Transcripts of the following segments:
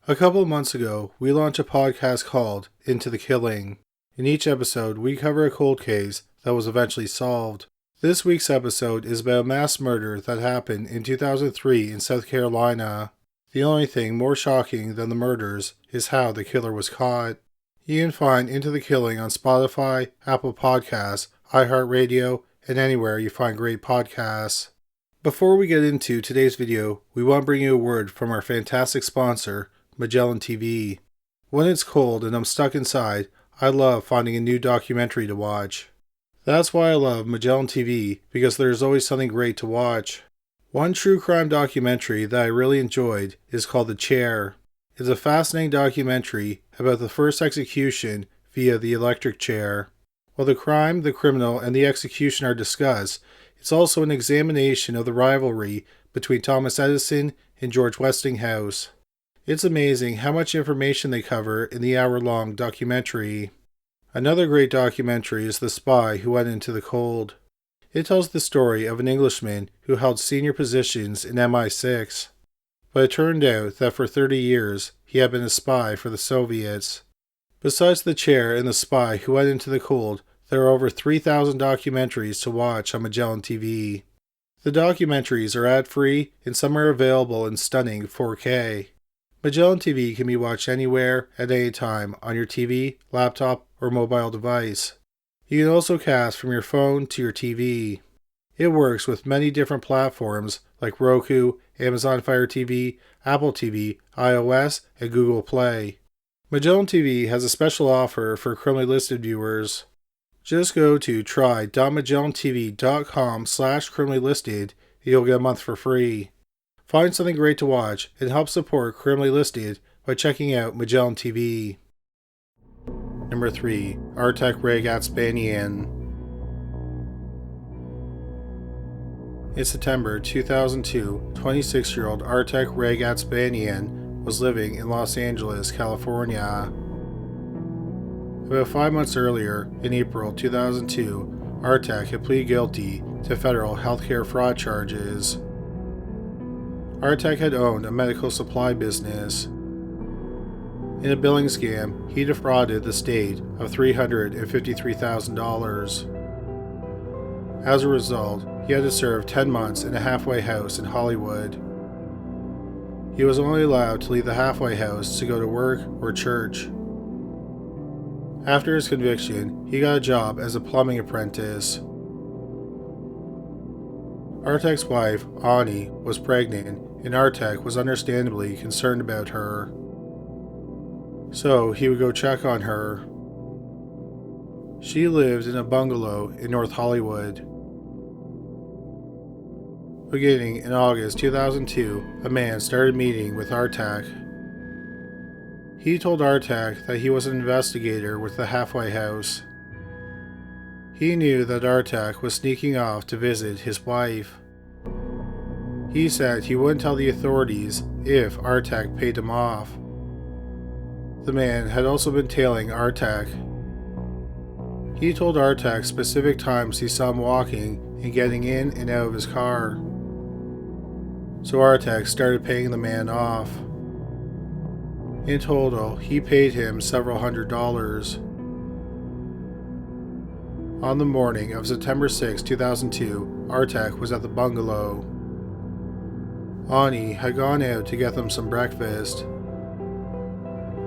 A couple of months ago, we launched a podcast called Into the Killing. In each episode, we cover a cold case that was eventually solved. This week's episode is about a mass murder that happened in 2003 in South Carolina. The only thing more shocking than the murders is how the killer was caught. You can find Into the Killing on Spotify, Apple Podcasts, iHeartRadio, and anywhere you find great podcasts. Before we get into today's video, we want to bring you a word from our fantastic sponsor, Magellan TV. When it's cold and I'm stuck inside, I love finding a new documentary to watch. That's why I love Magellan TV, because there's always something great to watch. One true crime documentary that I really enjoyed is called The Chair. It's a fascinating documentary about the first execution via the electric chair. While the crime, the criminal, and the execution are discussed, it's also an examination of the rivalry between Thomas Edison and George Westinghouse. It's amazing how much information they cover in the hour-long documentary. Another great documentary is The Spy Who Went Into the Cold. It tells the story of an Englishman who held senior positions in MI6. But it turned out that for 30 years, he had been a spy for the Soviets. Besides The Chair and The Spy Who Went Into the Cold, there are over 3,000 documentaries to watch on Magellan TV. The documentaries are ad-free and some are available in stunning 4K. Magellan TV can be watched anywhere, at any time, on your TV, laptop, or mobile device. You can also cast from your phone to your TV. It works with many different platforms like Roku, Amazon Fire TV, Apple TV, iOS, and Google Play. Magellan TV has a special offer for criminally listed viewers. Just go to try.magellantv.com/criminally-listed and you'll get a month for free. Find something great to watch and help support Criminally Listed by checking out Magellan TV. Number 3. Artak Jragatsbanyan. In September 2002, 26-year-old Artak Jragatsbanyan was living in Los Angeles, California. About 5 months earlier, in April 2002, Artak had pleaded guilty to federal healthcare fraud charges. Artak had owned a medical supply business. In a billing scam, he defrauded the state of $353,000. As a result, he had to serve 10 months in a halfway house in Hollywood. He was only allowed to leave the halfway house to go to work or church. After his conviction, he got a job as a plumbing apprentice. Artak's wife, Ani, was pregnant, and Artak was understandably concerned about her. So he would go check on her. She lived in a bungalow in North Hollywood. Beginning in August 2002, a man started meeting with Artak. He told Artak that he was an investigator with the halfway house. He knew that Artak was sneaking off to visit his wife. He said he wouldn't tell the authorities if Artak paid him off. The man had also been tailing Artak. He told Artak specific times he saw him walking and getting in and out of his car. So Artak started paying the man off. In total, he paid him several $100s. On the morning of September 6, 2002, Artak was at the bungalow. Ani had gone out to get them some breakfast.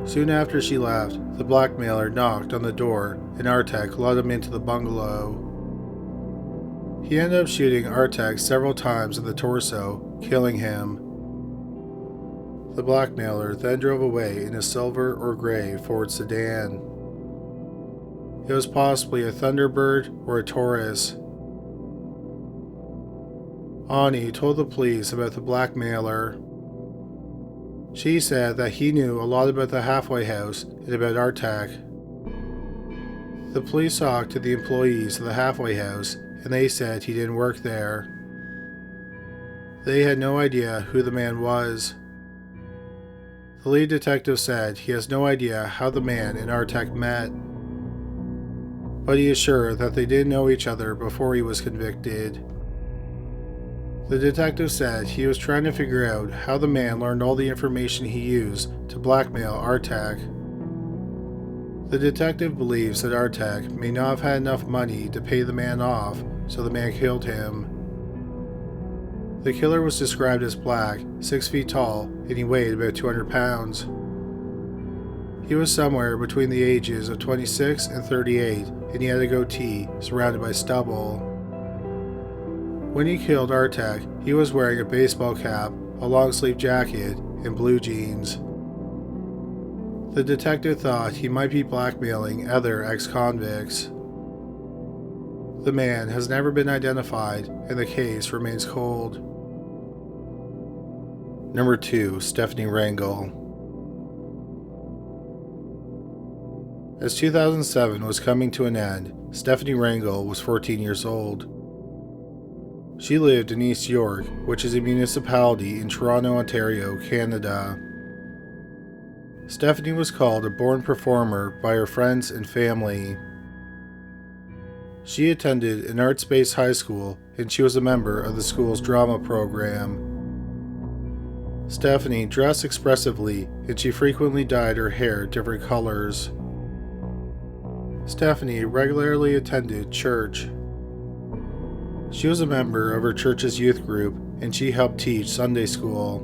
Soon after she left, the blackmailer knocked on the door and Artak let him into the bungalow. He ended up shooting Artak several times in the torso, killing him. The blackmailer then drove away in a silver or gray Ford sedan. It was possibly a Thunderbird or a Taurus. Ani told the police about the blackmailer. She said that he knew a lot about the halfway house and about Artak. The police talked to the employees of the halfway house and they said he didn't work there. They had no idea who the man was. The lead detective said he has no idea how the man and Artak met, but he is sure that they didn't know each other before he was convicted. The detective said he was trying to figure out how the man learned all the information he used to blackmail Artak. The detective believes that Artak may not have had enough money to pay the man off, so the man killed him. The killer was described as black, 6 feet tall, and he weighed about 200 pounds. He was somewhere between the ages of 26 and 38, and he had a goatee surrounded by stubble. When he killed Artak, he was wearing a baseball cap, a long-sleeved jacket, and blue jeans. The detective thought he might be blackmailing other ex-convicts. The man has never been identified, and the case remains cold. Number 2. Stefanie Rengel. As 2007 was coming to an end, Stefanie Rengel was 14 years old. She lived in East York, which is a municipality in Toronto, Ontario, Canada. Stefanie was called a born performer by her friends and family. She attended an arts-based high school, and she was a member of the school's drama program. Stefanie dressed expressively, and she frequently dyed her hair different colors. Stefanie regularly attended church. She was a member of her church's youth group, and she helped teach Sunday school.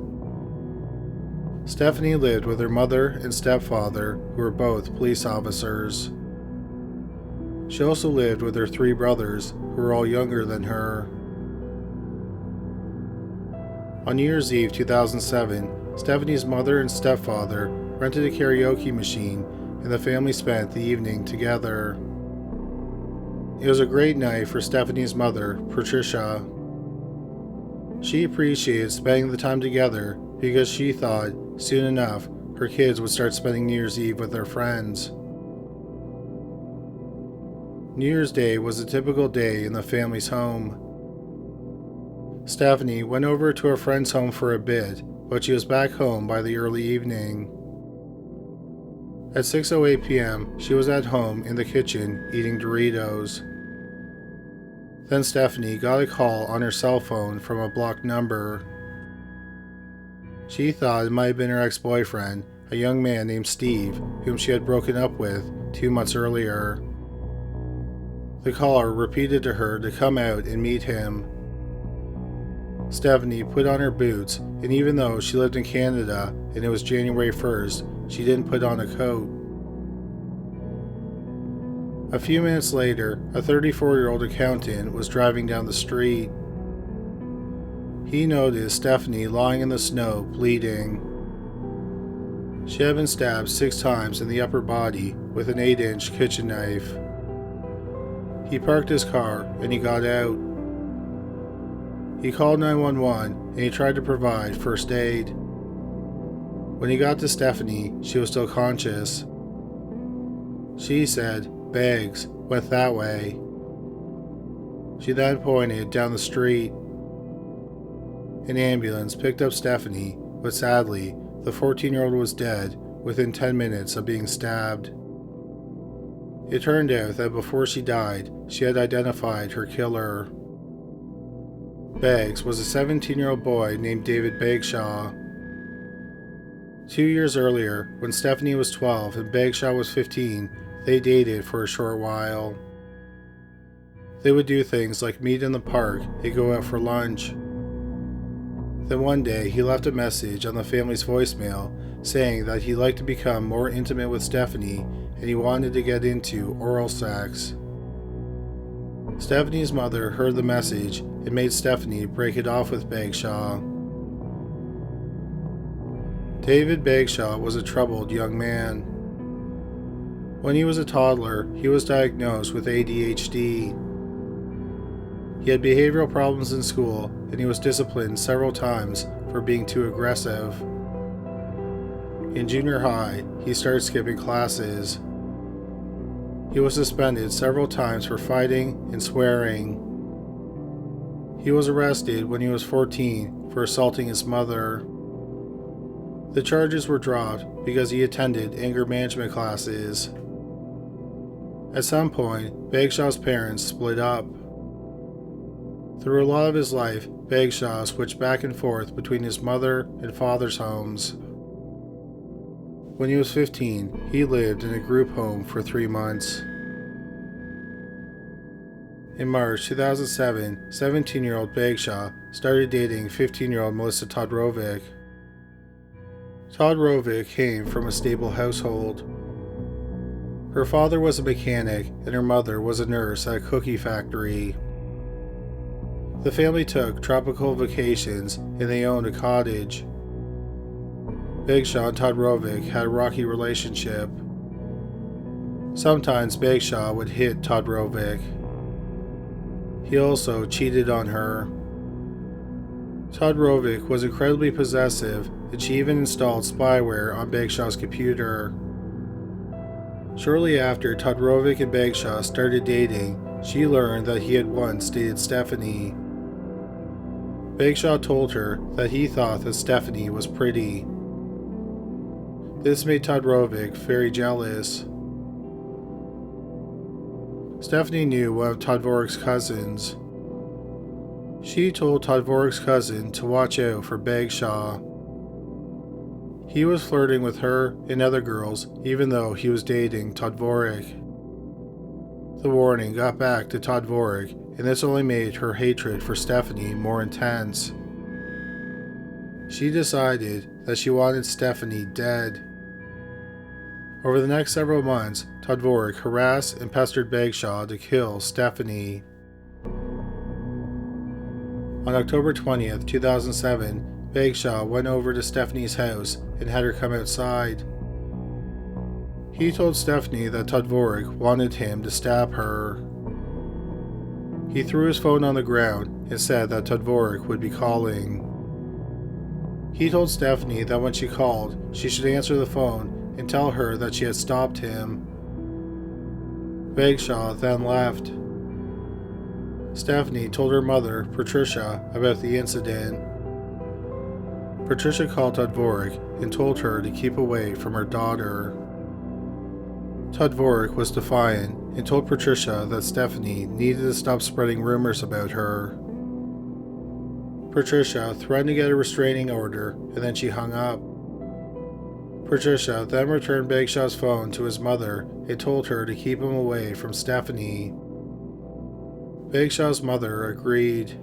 Stefanie lived with her mother and stepfather, who were both police officers. She also lived with her 3 brothers, who were all younger than her. On New Year's Eve 2007, Stefanie's mother and stepfather rented a karaoke machine, and the family spent the evening together. It was a great night for Stefanie's mother, Patricia. She appreciated spending the time together because she thought, soon enough, her kids would start spending New Year's Eve with their friends. New Year's Day was a typical day in the family's home. Stefanie went over to her friend's home for a bit, but she was back home by the early evening. At 6:08 p.m., she was at home in the kitchen eating Doritos. Then Stefanie got a call on her cell phone from a blocked number. She thought it might have been her ex-boyfriend, a young man named Steve, whom she had broken up with 2 months earlier. The caller repeated to her to come out and meet him. Stefanie put on her boots, and even though she lived in Canada and it was January 1st, she didn't put on a coat. A few minutes later, a 34-year-old accountant was driving down the street. He noticed Stefanie lying in the snow, bleeding. She had been stabbed 6 times in the upper body with an 8-inch kitchen knife. He parked his car and he got out. He called 911 and he tried to provide first aid. When he got to Stefanie, she was still conscious. She said, "Bags, went that way." She then pointed down the street. An ambulance picked up Stefanie, but sadly, the 14-year-old was dead within 10 minutes of being stabbed. It turned out that before she died, she had identified her killer. Beggs was a 17-year-old boy named David Bagshaw. 2 years earlier, when Stefanie was 12 and Bagshaw was 15, they dated for a short while. They would do things like meet in the park and go out for lunch. Then one day he left a message on the family's voicemail saying that he'd like to become more intimate with Stefanie and he wanted to get into oral sex. Stefanie's mother heard the message and made Stefanie break it off with Bagshaw. David Bagshaw was a troubled young man. When he was a toddler, he was diagnosed with ADHD. He had behavioral problems in school, and he was disciplined several times for being too aggressive. In junior high, he started skipping classes. He was suspended several times for fighting and swearing. He was arrested when he was 14 for assaulting his mother. The charges were dropped because he attended anger management classes. At some point, Bagshaw's parents split up. Through a lot of his life, Bagshaw switched back and forth between his mother and father's homes. When he was 15, he lived in a group home for 3 months. In March 2007, 17-year-old Bagshaw started dating 15-year-old Melissa Todorovic. Todorovic came from a stable household. Her father was a mechanic and her mother was a nurse at a cookie factory. The family took tropical vacations and they owned a cottage. Bagshaw and Todorovic had a rocky relationship. Sometimes Bagshaw would hit Todorovic. He also cheated on her. Todorovic was incredibly possessive, and she even installed spyware on Bagshaw's computer. Shortly after Todorovic and Bagshaw started dating, she learned that he had once dated Stefanie. Bagshaw told her that he thought that Stefanie was pretty. This made Todorovic very jealous. Stefanie knew one of Todoric's cousins. She told Todoric's cousin to watch out for Bagshaw. He was flirting with her and other girls even though he was dating Todoric. The warning got back to Todoric, and this only made her hatred for Stefanie more intense. She decided that she wanted Stefanie dead. Over the next several months, Todoric harassed and pestered Bagshaw to kill Stefanie. On October 20th, 2007, Bagshaw went over to Stefanie's house and had her come outside. He told Stefanie that Todoric wanted him to stab her. He threw his phone on the ground and said that Todoric would be calling. He told Stefanie that when she called, she should answer the phone and tell her that she had stopped him. Bagshaw then left. Stefanie told her mother, Patricia, about the incident. Patricia called Todoric and told her to keep away from her daughter. Todoric was defiant and told Patricia that Stefanie needed to stop spreading rumors about her. Patricia threatened to get a restraining order and then she hung up. Patricia then returned Bagshaw's phone to his mother and told her to keep him away from Stefanie. Bagshaw's mother agreed.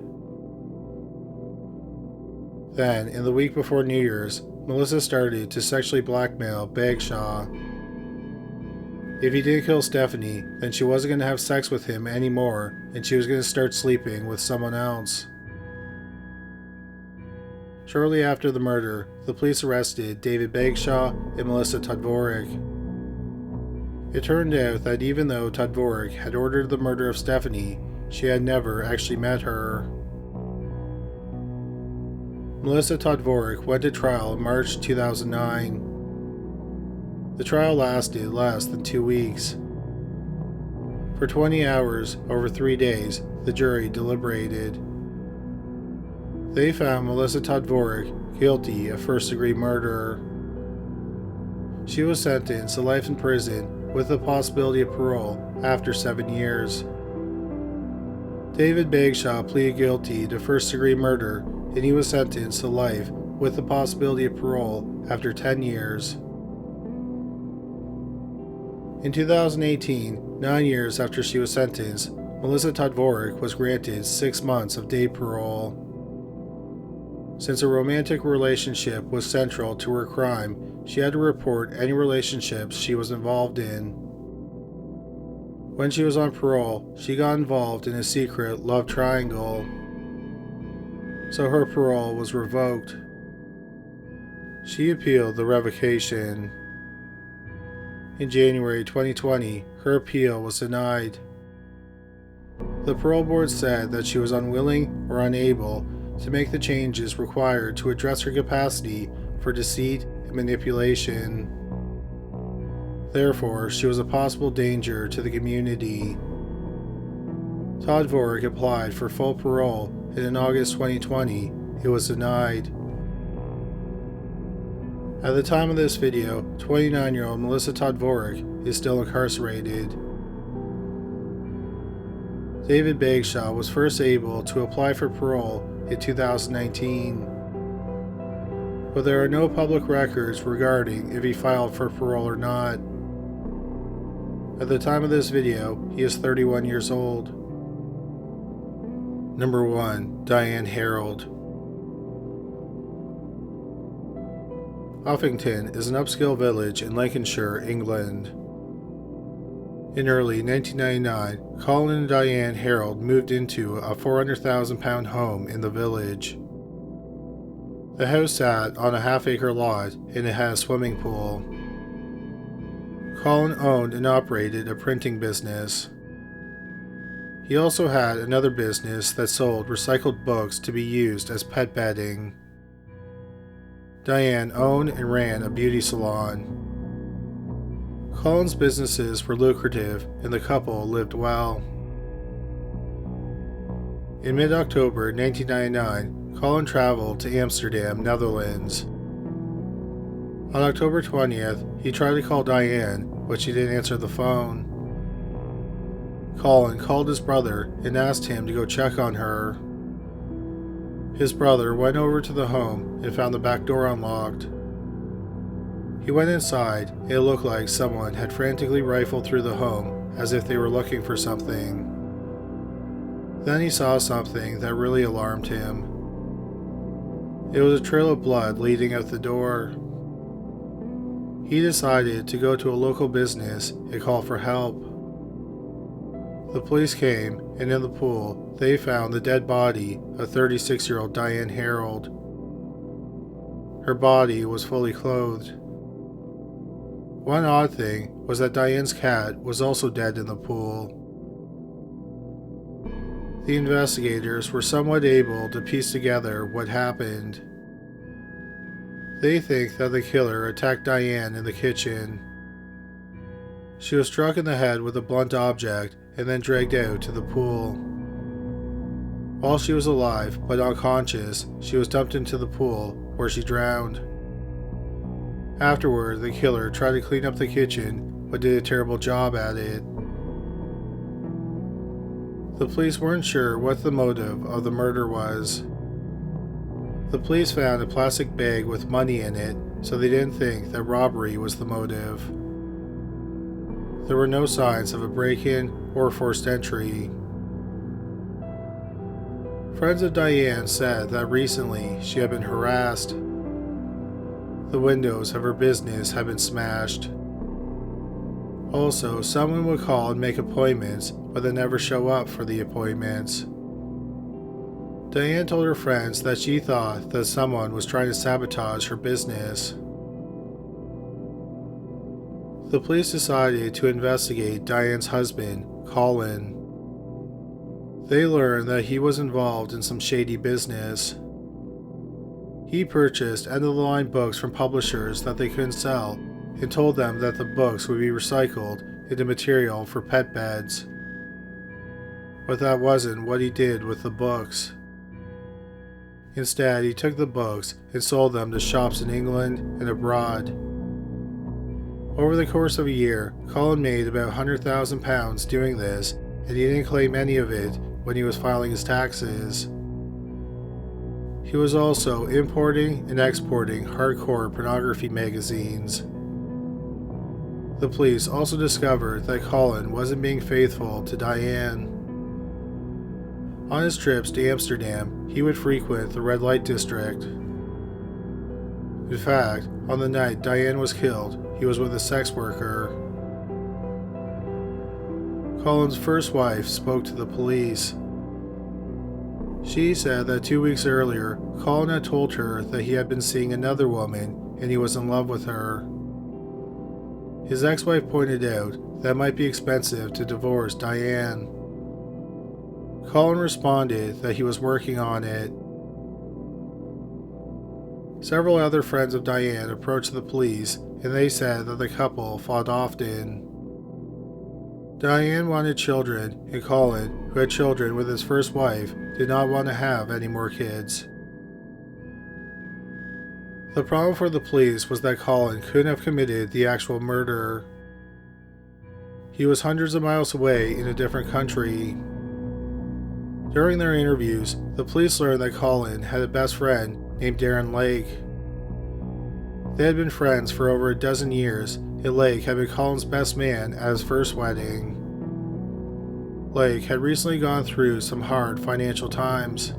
Then, in the week before New Year's, Melissa started to sexually blackmail Bagshaw. If he didn't kill Stefanie, then she wasn't going to have sex with him anymore and she was going to start sleeping with someone else. Shortly after the murder, the police arrested David Bagshaw and Melissa Todoric. It turned out that even though Todoric had ordered the murder of Stefanie, she had never actually met her. Melissa Todoric went to trial in March 2009. The trial lasted less than 2 weeks. For 20 hours over 3 days, the jury deliberated. They found Melissa Todoric guilty of first-degree murder. She was sentenced to life in prison with the possibility of parole after 7 years. David Bagshaw pleaded guilty to first-degree murder and he was sentenced to life with the possibility of parole after 10 years. In 2018, 9 years after she was sentenced, Melissa Todoric was granted 6 months of day parole. Since a romantic relationship was central to her crime, she had to report any relationships she was involved in. When she was on parole, she got involved in a secret love triangle, so her parole was revoked. She appealed the revocation. In January 2020, her appeal was denied. The parole board said that she was unwilling or unable to make the changes required to address her capacity for deceit and manipulation. Therefore, she was a possible danger to the community. Todoric applied for full parole, and in August 2020, it was denied. At the time of this video, 29-year-old Melissa Todoric is still incarcerated. David Bagshaw was first able to apply for parole in 2019. But there are no public records regarding if he filed for parole or not. At the time of this video, he is 31 years old. Number 1. Diane Harold. Uffington is an upscale village in Lancashire, England. In early 1999, Colin and Diane Harold moved into a £400,000 home in the village. The house sat on a half-acre lot and it had a swimming pool. Colin owned and operated a printing business. He also had another business that sold recycled books to be used as pet bedding. Diane owned and ran a beauty salon. Colin's businesses were lucrative and the couple lived well. In mid-October 1999, Colin traveled to Amsterdam, Netherlands. On October 20th, he tried to call Diane, but she didn't answer the phone. Colin called his brother and asked him to go check on her. His brother went over to the home and found the back door unlocked. He went inside and it looked like someone had frantically rifled through the home as if they were looking for something. Then he saw something that really alarmed him. It was a trail of blood leading out the door. He decided to go to a local business and call for help. The police came, and in the pool, they found the dead body of 36-year-old Diane Harold. Her body was fully clothed. One odd thing was that Diane's cat was also dead in the pool. The investigators were somewhat able to piece together what happened. They think that the killer attacked Diane in the kitchen. She was struck in the head with a blunt object and then dragged out to the pool. While she was alive but unconscious, she was dumped into the pool where she drowned. Afterward, the killer tried to clean up the kitchen but did a terrible job at it. The police weren't sure what the motive of the murder was. The police found a plastic bag with money in it, so they didn't think that robbery was the motive. There were no signs of a break-in or forced entry. Friends of Diane said that recently she had been harassed. The windows of her business had been smashed. Also, someone would call and make appointments, but they never show up for the appointments. Diane told her friends that she thought that someone was trying to sabotage her business. The police decided to investigate Diane's husband, Colin. They learned that he was involved in some shady business. He purchased end-of-the-line books from publishers that they couldn't sell and told them that the books would be recycled into material for pet beds. But that wasn't what he did with the books. Instead, he took the books and sold them to shops in England and abroad. Over the course of a year, Colin made about £100,000 doing this, and he didn't claim any of it when he was filing his taxes. He was also importing and exporting hardcore pornography magazines. The police also discovered that Colin wasn't being faithful to Diane. On his trips to Amsterdam, he would frequent the red light district. In fact, on the night Diane was killed, he was with a sex worker. Colin's first wife spoke to the police. She said that 2 weeks earlier, Colin had told her that he had been seeing another woman and he was in love with her. His ex-wife pointed out that it might be expensive to divorce Diane. Colin responded that he was working on it. Several other friends of Diane approached the police and they said that the couple fought often. Diane wanted children, and Colin, who had children with his first wife, did not want to have any more kids. The problem for the police was that Colin couldn't have committed the actual murder. He was hundreds of miles away in a different country. During their interviews, the police learned that Colin had a best friend named Darren Lake. They had been friends for over a dozen years, and Lake had been Colin's best man at his first wedding. Lake had recently gone through some hard financial times.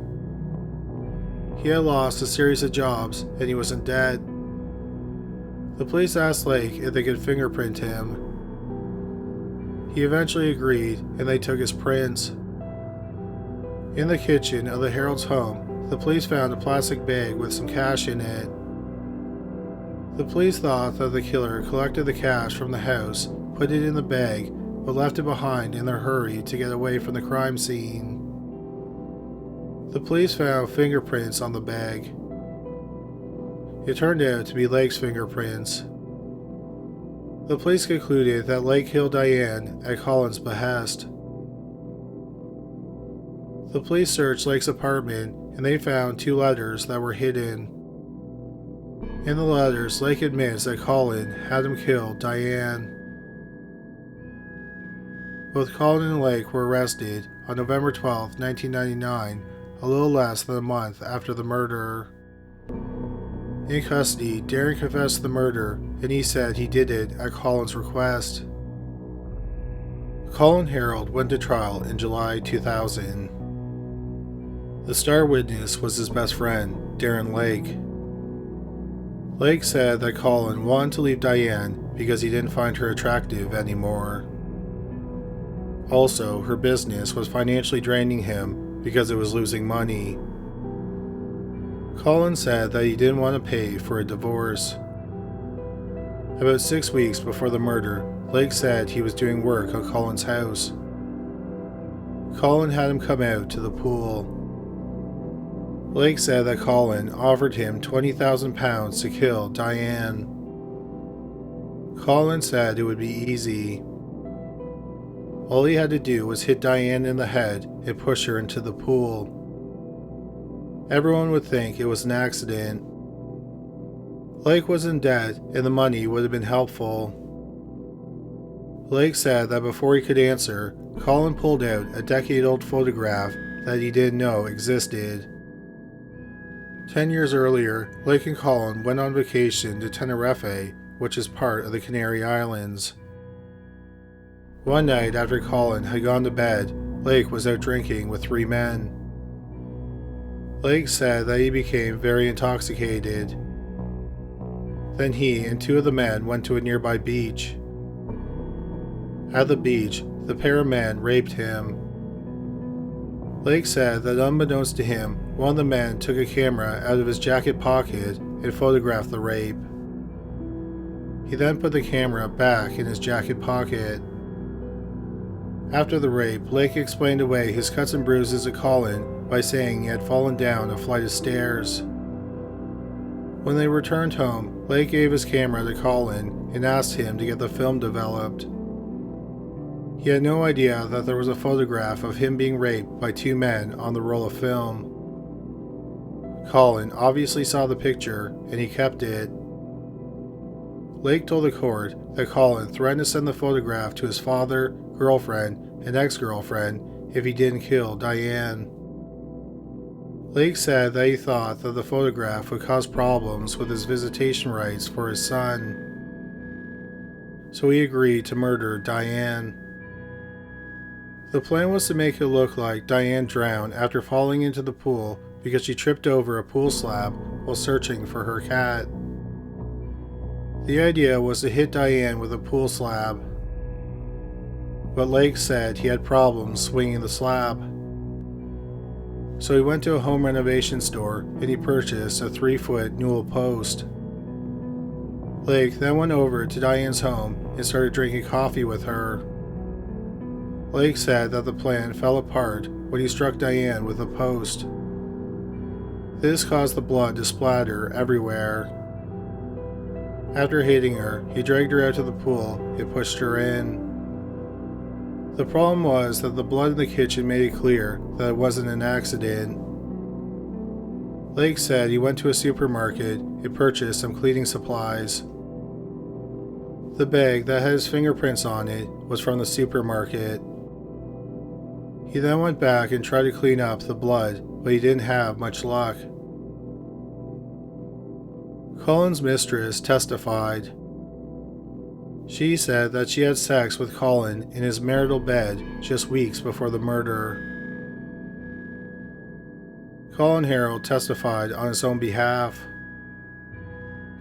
He had lost a series of jobs and he was in debt. The police asked Lake if they could fingerprint him. He eventually agreed and they took his prints. In the kitchen of the Herald's home, the police found a plastic bag with some cash in it. The police thought that the killer collected the cash from the house, put it in the bag, but left it behind in their hurry to get away from the crime scene. The police found fingerprints on the bag. It turned out to be Lake's fingerprints. The police concluded that Lake killed Diane at Colin's behest. The police searched Lake's apartment and they found 2 letters that were hidden. In the letters, Lake admits that Colin had him kill Diane. Both Colin and Lake were arrested on November 12, 1999, a little less than a month after the murder. In custody, Darren confessed the murder and he said he did it at Colin's request. Colin Harold went to trial in July 2000. The star witness was his best friend, Darren Lake. Lake said that Colin wanted to leave Diane because he didn't find her attractive anymore. Also, her business was financially draining him because it was losing money. Colin said that he didn't want to pay for a divorce. About 6 weeks before the murder, Lake said he was doing work on Colin's house. Colin had him come out to the pool. Lake said that Colin offered him £20,000 to kill Diane. Colin said it would be easy. All he had to do was hit Diane in the head and push her into the pool. Everyone would think it was an accident. Lake was in debt and the money would have been helpful. Lake said that before he could answer, Colin pulled out a decade-old photograph that he didn't know existed. 10 years earlier, Lake and Colin went on vacation to Tenerife, which is part of the Canary Islands. One night after Colin had gone to bed, Lake was out drinking with 3 men. Lake said that he became very intoxicated. Then he and 2 of the men went to a nearby beach. At the beach, the pair of men raped him. Lake said that unbeknownst to him, one of the men took a camera out of his jacket pocket and photographed the rape. He then put the camera back in his jacket pocket. After the rape, Lake explained away his cuts and bruises to Colin by saying he had fallen down a flight of stairs. When they returned home, Lake gave his camera to Colin and asked him to get the film developed. He had no idea that there was a photograph of him being raped by 2 men on the roll of film. Colin obviously saw the picture and he kept it. Lake told the court that Colin threatened to send the photograph to his father, girlfriend, and ex-girlfriend if he didn't kill Diane. Lake said that he thought that the photograph would cause problems with his visitation rights for his son. So he agreed to murder Diane. The plan was to make it look like Diane drowned after falling into the pool because she tripped over a pool slab while searching for her cat. The idea was to hit Diane with a pool slab, but Lake said he had problems swinging the slab. So he went to a home renovation store and he purchased a 3-foot newel post. Lake then went over to Diane's home and started drinking coffee with her. Lake said that the plan fell apart when he struck Diane with a post. This caused the blood to splatter everywhere. After hitting her, he dragged her out to the pool and pushed her in. The problem was that the blood in the kitchen made it clear that it wasn't an accident. Lake said he went to a supermarket and purchased some cleaning supplies. The bag that had his fingerprints on it was from the supermarket. He then went back and tried to clean up the blood, but he didn't have much luck. Colin's mistress testified. She said that she had sex with Colin in his marital bed just weeks before the murder. Colin Harold testified on his own behalf.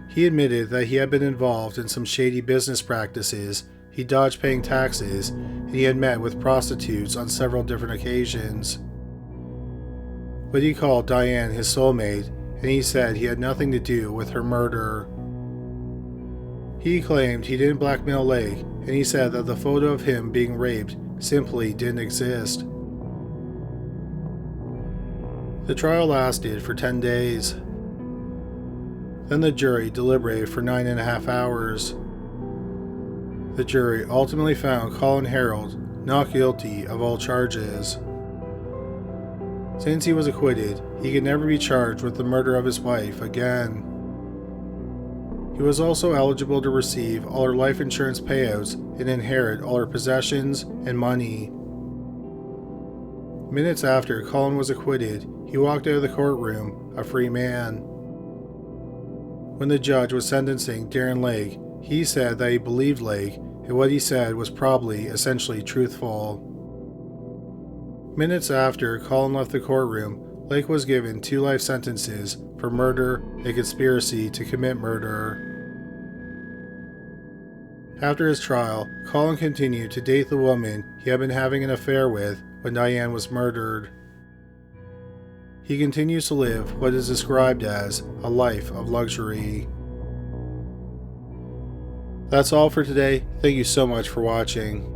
He admitted that he had been involved in some shady business practices, he dodged paying taxes, and he had met with prostitutes on several different occasions. But he called Diane his soulmate, and he said he had nothing to do with her murder. He claimed he didn't blackmail Lake, and he said that the photo of him being raped simply didn't exist. The trial lasted for 10 days. Then the jury deliberated for 9.5 hours. The jury ultimately found Colin Harold not guilty of all charges. Since he was acquitted, he could never be charged with the murder of his wife again. He was also eligible to receive all her life insurance payouts and inherit all her possessions and money. Minutes after Colin was acquitted, he walked out of the courtroom a free man. When the judge was sentencing Darren Lake, he said that he believed Lake, and what he said was probably essentially truthful. Minutes after Colin left the courtroom, Lake was given 2 life sentences for murder and conspiracy to commit murder. After his trial, Colin continued to date the woman he had been having an affair with when Diane was murdered. He continues to live what is described as a life of luxury. That's all for today. Thank you so much for watching.